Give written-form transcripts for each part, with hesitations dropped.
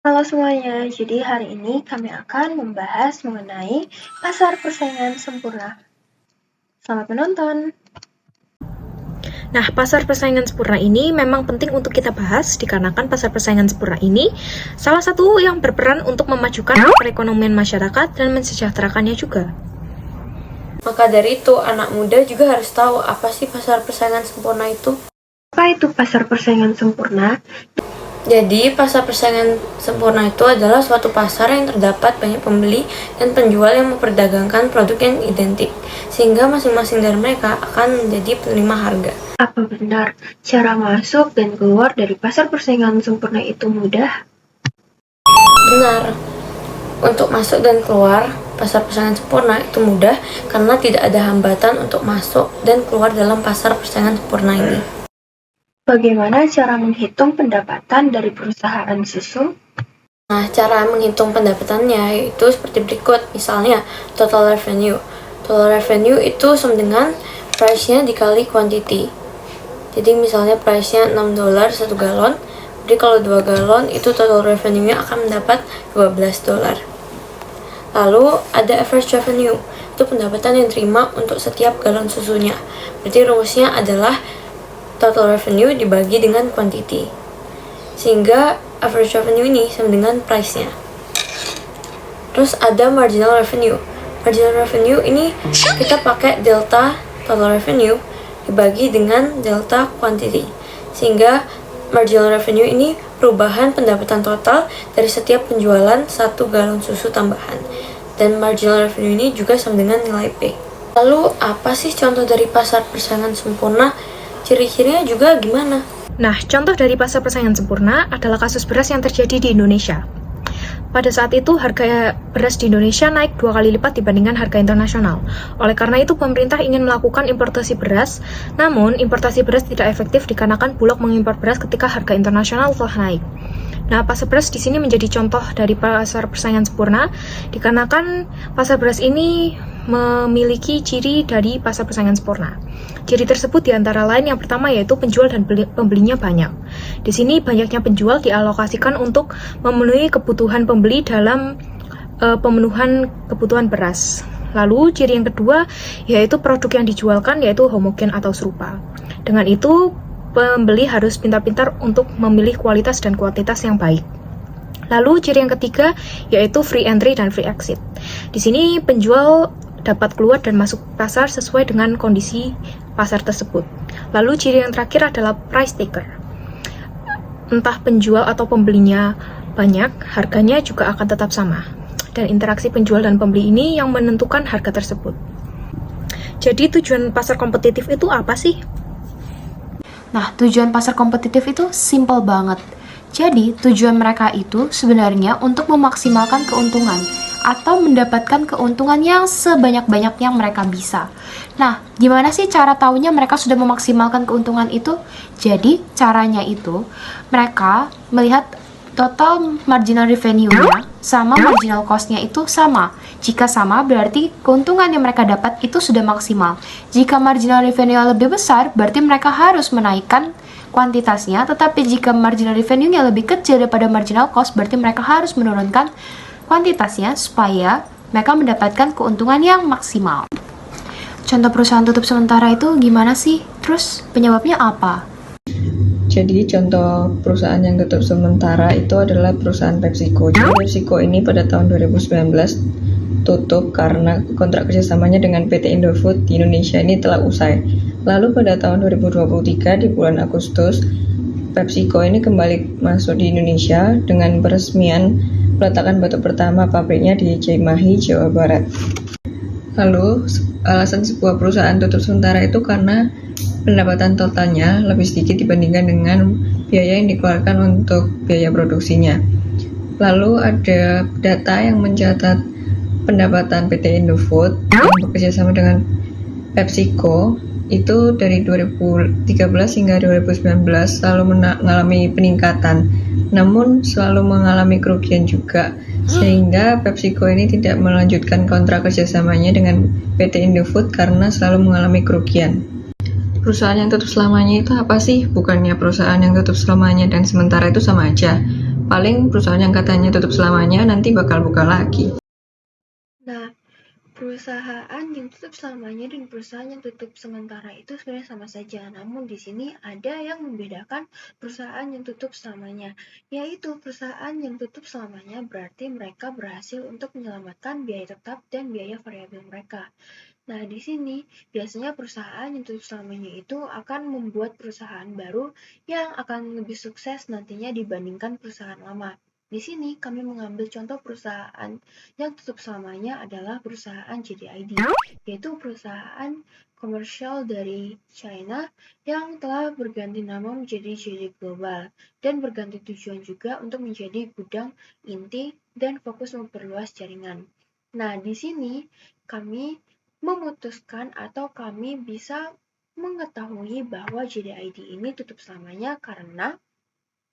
Halo semuanya, jadi hari ini kami akan membahas mengenai pasar persaingan sempurna. Selamat menonton! Nah, pasar persaingan sempurna ini memang penting untuk kita bahas dikarenakan pasar persaingan sempurna ini salah satu yang berperan untuk memajukan perekonomian masyarakat dan mensejahterakannya juga. Maka dari itu, anak muda juga harus tahu apa sih pasar persaingan sempurna itu. Apa itu pasar persaingan sempurna? Jadi, pasar persaingan sempurna itu adalah suatu pasar yang terdapat banyak pembeli dan penjual yang memperdagangkan produk yang identik, sehingga masing-masing dari mereka akan menjadi penerima harga. Apa benar cara masuk dan keluar dari pasar persaingan sempurna itu mudah? Benar, untuk masuk dan keluar pasar persaingan sempurna itu mudah karena tidak ada hambatan untuk masuk dan keluar dalam pasar persaingan sempurna ini. Bagaimana cara menghitung pendapatan dari perusahaan susu? Nah, cara menghitung pendapatannya yaitu seperti berikut. Misalnya, total revenue. Total revenue itu sama dengan price-nya dikali quantity. Jadi misalnya price-nya $6 1 galon. Jadi kalau 2 galon itu total revenue-nya akan mendapat $12. Lalu ada average revenue. Itu pendapatan yang diterima untuk setiap galon susunya. Berarti rumusnya adalah total revenue dibagi dengan quantity. Sehingga average revenue ini sama dengan price-nya. Terus ada marginal revenue. Marginal revenue ini kita pakai delta total revenue dibagi dengan delta quantity. Sehingga marginal revenue ini perubahan pendapatan total dari setiap penjualan 1 galon susu tambahan. Dan marginal revenue ini juga sama dengan nilai P. Lalu apa sih contoh dari pasar persaingan sempurna? Ciri-cirinya juga gimana? Nah, contoh dari pasar persaingan sempurna adalah kasus beras yang terjadi di Indonesia. Pada saat itu, harga beras di Indonesia naik 2 kali lipat dibandingkan harga internasional. Oleh karena itu, pemerintah ingin melakukan importasi beras, namun importasi beras tidak efektif dikarenakan Bulog mengimpor beras ketika harga internasional telah naik. Nah, pasar beras di sini menjadi contoh dari pasar persaingan sempurna, dikarenakan pasar beras ini memiliki ciri dari pasar persaingan sempurna. Ciri tersebut diantara lain yang pertama yaitu penjual dan pembelinya banyak. Di sini banyaknya penjual dialokasikan untuk memenuhi kebutuhan pembeli dalam pemenuhan kebutuhan beras. Lalu ciri yang kedua yaitu produk yang dijualkan yaitu homogen atau serupa. Dengan itu pembeli harus pintar-pintar untuk memilih kualitas dan kuantitas yang baik. Lalu ciri yang ketiga yaitu free entry dan free exit. Di sini penjual dapat keluar dan masuk pasar sesuai dengan kondisi pasar tersebut. Lalu ciri yang terakhir adalah price taker. Entah penjual atau pembelinya banyak, harganya juga akan tetap sama. Dan interaksi penjual dan pembeli ini yang menentukan harga tersebut. Jadi tujuan pasar kompetitif itu apa sih? Nah, tujuan pasar kompetitif itu simple banget. Jadi, tujuan mereka itu sebenarnya untuk memaksimalkan keuntungan atau mendapatkan keuntungan yang sebanyak-banyak yang mereka bisa. Nah, gimana sih cara taunya mereka sudah memaksimalkan keuntungan itu? Jadi, caranya itu mereka melihat total marginal revenue-nya sama marginal cost-nya itu sama. Jika sama, berarti keuntungan yang mereka dapat itu sudah maksimal. Jika marginal revenue lebih besar, berarti mereka harus menaikkan kuantitasnya, tetapi jika marginal revenue-nya lebih kecil daripada marginal cost, berarti mereka harus menurunkan kuantitasnya supaya mereka mendapatkan keuntungan yang maksimal. Contoh perusahaan tutup sementara itu gimana sih? Terus penyebabnya apa? Jadi contoh perusahaan yang tutup sementara itu adalah perusahaan PepsiCo. Jadi PepsiCo ini pada tahun 2019 tutup karena kontrak kerjasamanya dengan PT Indofood di Indonesia ini telah usai. Lalu pada tahun 2023 di bulan Agustus, PepsiCo ini kembali masuk di Indonesia dengan peresmian peletakan batu pertama pabriknya di Cimahi, Jawa Barat. Lalu alasan sebuah perusahaan tutup sementara itu karena pendapatan totalnya lebih sedikit dibandingkan dengan biaya yang dikeluarkan untuk biaya produksinya. Lalu ada data yang mencatat pendapatan PT Indofood yang bekerja sama dengan PepsiCo itu dari 2013 hingga 2019 selalu mengalami peningkatan, namun selalu mengalami kerugian juga, sehingga PepsiCo ini tidak melanjutkan kontrak kerjasamanya dengan PT Indofood karena selalu mengalami kerugian. Perusahaan yang tutup selamanya itu apa sih? Bukannya perusahaan yang tutup selamanya dan sementara itu sama aja. Paling perusahaan yang katanya tutup selamanya nanti bakal buka lagi. Nah, perusahaan yang tutup selamanya dan perusahaan yang tutup sementara itu sebenarnya sama saja. Namun di sini ada yang membedakan perusahaan yang tutup selamanya, yaitu perusahaan yang tutup selamanya berarti mereka berhasil untuk menyelamatkan biaya tetap dan biaya variabel mereka. Nah, di sini biasanya perusahaan yang tutup selamanya itu akan membuat perusahaan baru yang akan lebih sukses nantinya dibandingkan perusahaan lama. Di sini kami mengambil contoh perusahaan yang tutup selamanya adalah perusahaan JDID, yaitu perusahaan komersial dari China yang telah berganti nama menjadi JD Global dan berganti tujuan juga untuk menjadi gudang inti dan fokus memperluas jaringan. Nah, di sini kami memutuskan atau kami bisa mengetahui bahwa JDID ini tutup selamanya karena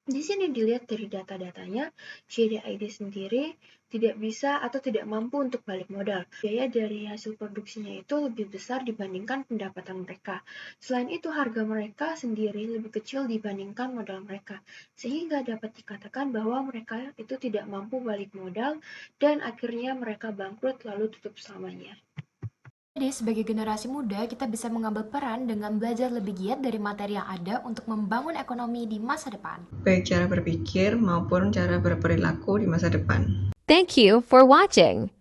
di sini dilihat dari data-datanya, JDID sendiri tidak bisa atau tidak mampu untuk balik modal. Biaya dari hasil produksinya itu lebih besar dibandingkan pendapatan mereka. Selain itu, harga mereka sendiri lebih kecil dibandingkan modal mereka. Sehingga dapat dikatakan bahwa mereka itu tidak mampu balik modal dan akhirnya mereka bangkrut lalu tutup selamanya. Jadi, sebagai generasi muda, kita bisa mengambil peran dengan belajar lebih giat dari materi yang ada untuk membangun ekonomi di masa depan. Baik cara berpikir maupun cara berperilaku di masa depan. Thank you for watching.